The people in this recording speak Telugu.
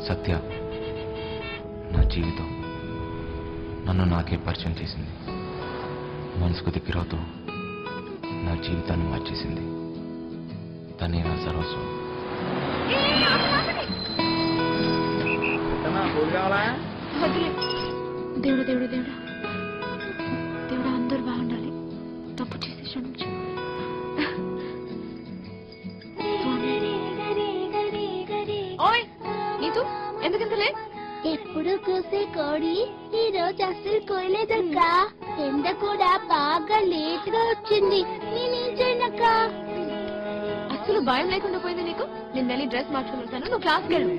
సత్య నా జీవితం నన్ను నాకే పరిచయం చేసింది. మనసుకు దగ్గరవుతూ నా జీవితాన్ని మార్చేసింది. తనే నా సర్వస్వం. దేవుడా దేవుడా దేవుడా దేవుడా అందరూ బాగుండాలి. తప్పు చేసి క్షమించు. ఎందుకంతలే ఎప్పుడు కూసే కోడి ఈ రోజు అసలు కోయలేదక్క. ఎండ కూడా బాగా లేట్ గా వచ్చింది. నేనేం చేయనక్క? అసలు భయం లేకుండా పోయింది నీకు. నేను వెళ్ళి డ్రెస్ మార్చుకుని వస్తాను, నువ్వు క్లాస్కి వెళ్ళు.